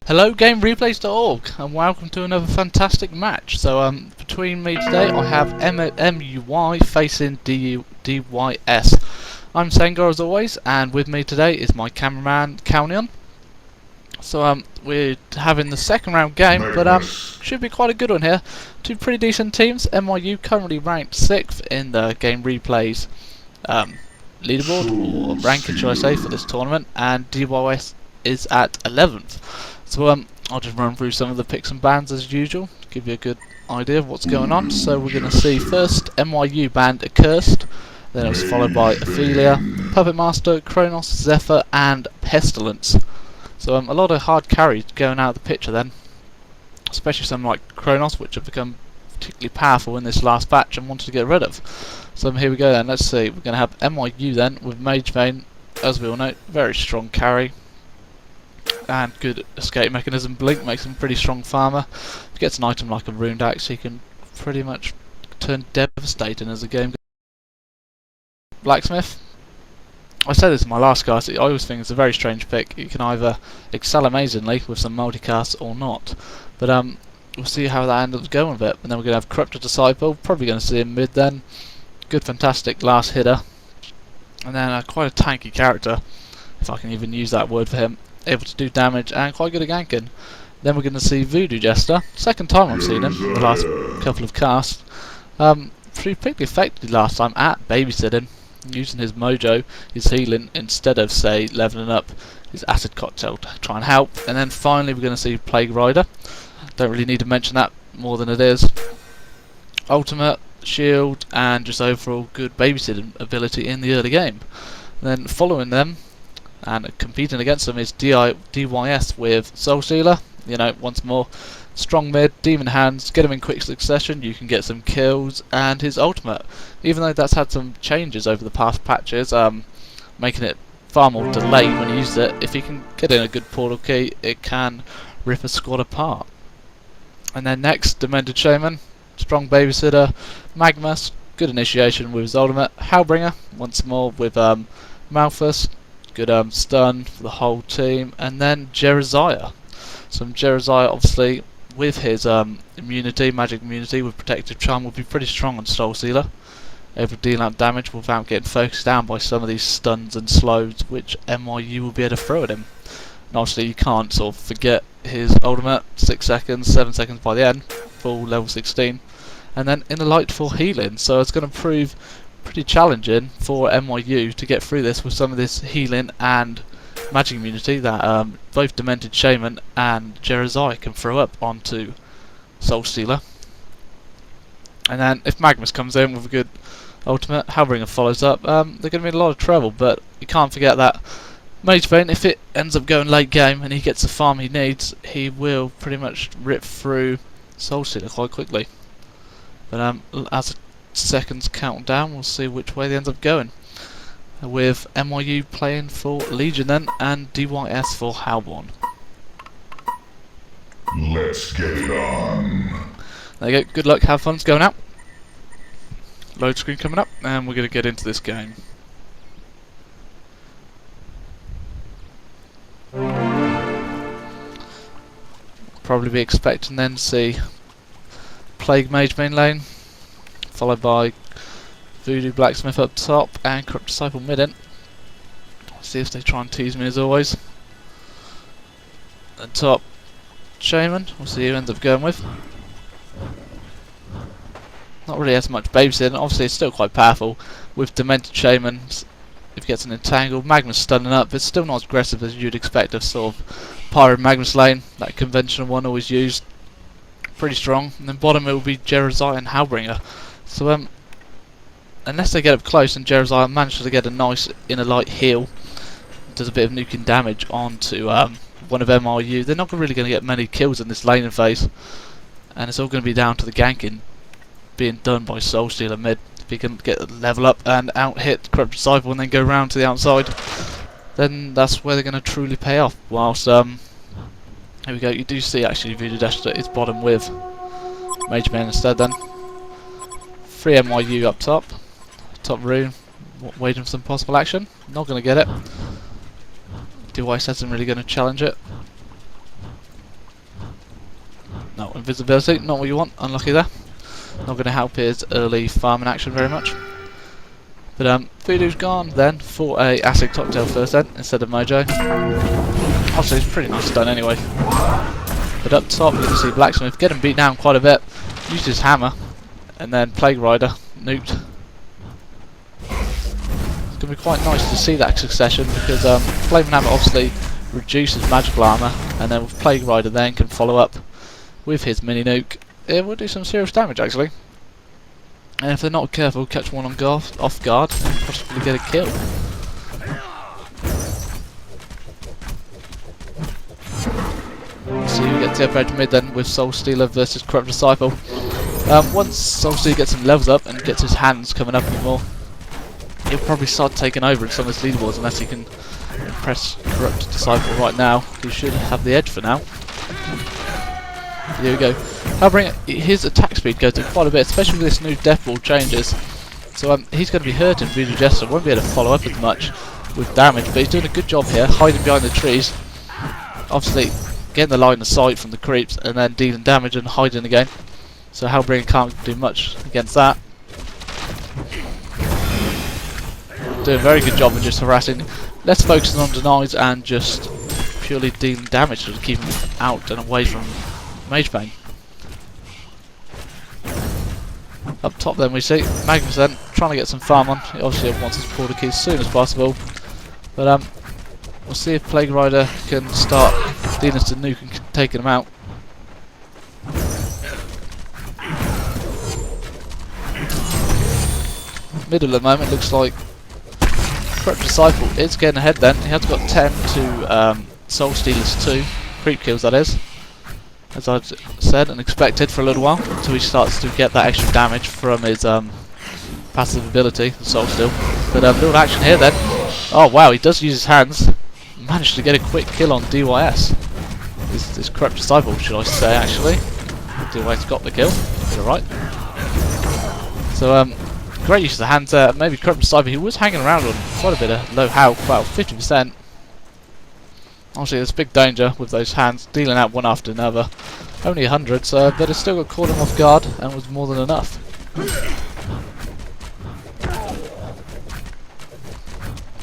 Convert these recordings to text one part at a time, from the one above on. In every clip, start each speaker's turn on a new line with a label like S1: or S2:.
S1: Hello GameReplays.org and welcome to another fantastic match. So between me today I have MUY facing DYS. I'm Sengar as always, and with me today is my cameraman HoN. So we're having the second round game, but should be quite a good one here. Two pretty decent teams. NYU currently ranked 6th in the Game Replays leaderboard, or ranking should I say, for this tournament, and DYS is at 11th. So I'll just run through some of the picks and bans as usual to give you a good idea of what's going on. So we're going to see first NYU banned Accursed, then it was followed by Ophelia, Puppet Master, Kronos, Zephyr and Pestilence. So a lot of hard carries going out of the picture then, especially some like Kronos, which have become particularly powerful in this last batch and wanted to get rid of. So here we go then, let's see, we're going to have NYU then with Mage Vein, as we all know, very strong carry and good escape mechanism. Blink makes him pretty strong farmer. If he gets an item like a Runed Axe, he can pretty much turn devastating as the game goes. Blacksmith, I said this in my last cast, I always think it's a very strange pick. You can either excel amazingly with some multicasts or not, but we'll see how that ends up going with it. And then we're going to have Corrupted Disciple, probably going to see him mid then. Good fantastic last hitter, and then quite a tanky character, if I can even use that word for him. Able to do damage and quite good at ganking. Then we're going to see Voodoo Jester. Second time I've seen him in the last couple of casts. Pretty effectively last time at babysitting, using his mojo, his healing, instead of say leveling up his acid cocktail to try and help. And then finally we're going to see Plague Rider. Don't really need to mention that more than it is. Ultimate, shield, and just overall good babysitting ability in the early game. And then following them and competing against them is DYS with Soul Stealer. You know, once more, strong mid, demon hands, get him in quick succession, you can get some kills, and his ultimate, even though that's had some changes over the past patches, making it far more delayed when he uses it, if he can get in a good portal key, it can rip a squad apart. And then next, Demented Shaman, strong babysitter, Magmus, good initiation with his ultimate, Hellbringer, once more with Malthus, good stun for the whole team, and then Jereziah. Some Jereziah obviously with his immunity, magic immunity with protective charm, will be pretty strong on Soul Stealer, able to deal out damage without getting focused down by some of these stuns and slows which NYU will be able to throw at him. And obviously you can't sort of forget his ultimate, 6 seconds, 7 seconds by the end, full level 16, and then in the light for healing, so it's going to prove pretty challenging for NYU to get through this with some of this healing and magic immunity that both Demented Shaman and Jereziah can throw up onto Soul Stealer. And then if Magmus comes in with a good ultimate, Hellbringer follows up, they're going to be in a lot of trouble, but you can't forget that Mage Vein, if it ends up going late game and he gets the farm he needs, he will pretty much rip through Soul Stealer quite quickly. But as seconds count down, we'll see which way they end up going, with NYU playing for Legion then and DYS for Hellborn.
S2: Let's get it on.
S1: There you go, good luck, have fun, it's going out. Load screen coming up, and we're going to get into this game. Probably be expecting then to see Plague Mage main lane, followed by Voodoo Blacksmith up top and Corrupt Disciple mid in. See if they try and tease me as always. And top Shaman, we'll see who ends up going with. Not really as much babysitting, obviously it's still quite powerful with Demented Shaman. If he gets an entangled, Magmus stunning up, it's still not as aggressive as you'd expect of sort of Pyro Magmus lane, that conventional one always used. Pretty strong, and then bottom it will be Jereziah and Hellbringer. So unless they get up close and Jereziah manages to get a nice inner light heal, does a bit of nuking damage onto one of MRU, they're not really going to get many kills in this laning phase, and it's all going to be down to the ganking being done by Soul Stealer mid. If he can get the level up and out hit Corrupt Disciple and then go round to the outside, then that's where they're going to truly pay off. Whilst here we go, you do see actually Voodoo Jester is bottom with Mage Man instead then. 3 NYU up top. Top room, waiting for some possible action. Not going to get it. DYS isn't really going to challenge it. No, invisibility, not what you want, unlucky there. Not going to help his early farming action very much. But Voodoo's gone then for a acid cocktail first then, instead of Mojo. Obviously it's pretty nice done anyway. But up top you can see Blacksmith getting beat down quite a bit, used his hammer, and then Plague Rider nuked. It's going to be quite nice to see that succession because Flaming Hammer obviously reduces magical armor, and then with Plague Rider then can follow up with his mini nuke. It will do some serious damage actually. And if they're not careful, catch one on off guard and possibly get a kill. So you get TF edge mid then with Soul Stealer versus Corrupt Disciple. Once Soul Stealer gets some levels up and gets his hands coming up anymore, he'll probably start taking over in some of his leaderboards unless he can impress Corrupt Disciple right now. He should have the edge for now. Here we go. However, his attack speed goes up quite a bit, especially with this new Death Ball changes. So he's going to be hurting Voodoo Jester, won't be able to follow up as much with damage, but he's doing a good job here, hiding behind the trees. Obviously, getting the line of sight from the creeps and then dealing damage and hiding again. So Hellbringer can't do much against that. Doing a very good job of just harassing, less focusing on denies and just purely dealing damage to keep him out and away from Mage Bang. Up top then we see Magnus then trying to get some farm on. He obviously wants his portal key as soon as possible. But we'll see if Plague Rider can start dealing to nuke and taking him out. Middle at the moment looks like Corrupt Disciple is getting ahead then. He has got 10 to Soul Stealers 2. Creep kills that is. As I've said and expected for a little while, until he starts to get that extra damage from his passive ability, the Soul Steal. But little action here then. Oh wow, he does use his hands. Managed to get a quick kill on DYS. This Corrupt Disciple, should I say actually. DYS got the kill, you're right. So great use of the hands there. Maybe Corrupt Disciple, he was hanging around on quite a bit of low health, about 50%. Obviously there's big danger with those hands, dealing out one after another. Only 100, so but it still got caught him off guard and was more than enough.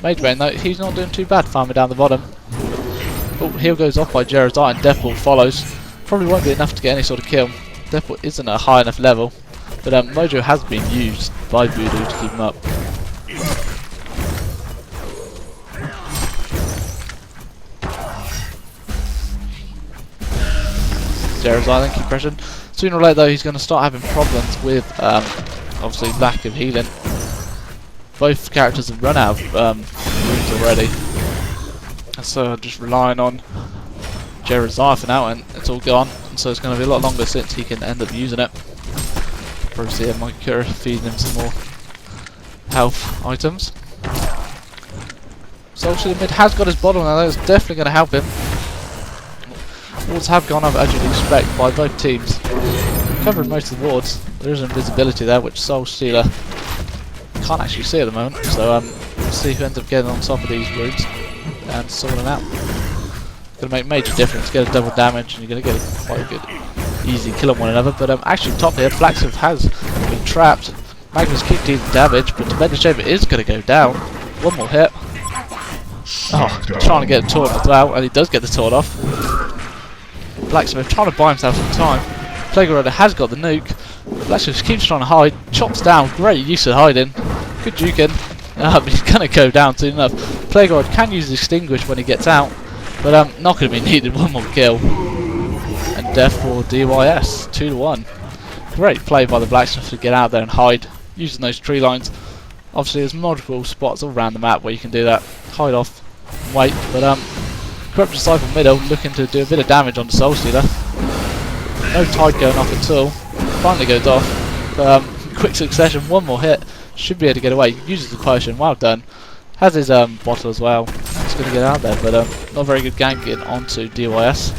S1: Mage Bane though, he's not doing too bad farming down the bottom. Oh, heal goes off by Jerazai and Death Ball follows. Probably won't be enough to get any sort of kill. Death Ball isn't at a high enough level, but Mojo has been used by Voodoo to keep him up. Jerazai then keep pressing. Sooner or later though he's going to start having problems with obviously lack of healing. Both characters have run out of wounds already, and so just relying on Jerazai for now, and it's all gone. And so it's going to be a lot longer since he can end up using it. Probably see Mikura feeding him some more health items. So obviously the mid has got his bottle now, that's definitely going to help him. Wards have gone up as you'd expect by both teams. Covering most of the wards. There is invisibility there which Soul Stealer can't actually see at the moment, so we'll see who ends up getting on top of these roots and sorting them out. It's going to make major difference, get a double damage, and you're going to get quite a good easy kill on one another. But actually top here, Blacksmith has been trapped. Magnus keep dealing damage, but Defender Chamber is going to go down. One more hit. Oh, trying to get a taunt as well, and he does get the taunt off. Blacksmith trying to buy himself some time. Plague Rider has got the nuke. Blacksmith keeps trying to hide, chops down, great use of hiding. Good juking. He's going to go down soon enough. Plague Rider can use Extinguish when he gets out, but not going to be needed. One more kill. And death for DYS, 2-1. Great play by the Blacksmith to get out there and hide, using those tree lines. Obviously there's multiple spots all around the map where you can do that. Hide off, and wait, but Corrupt Disciple middle looking to do a bit of damage on the Soul Stealer. No tide going off at all. Finally goes off. But, quick succession, one more hit. Should be able to get away. Uses the potion, well done. Has his bottle as well. He's going to get out there, but not very good ganking onto DYS.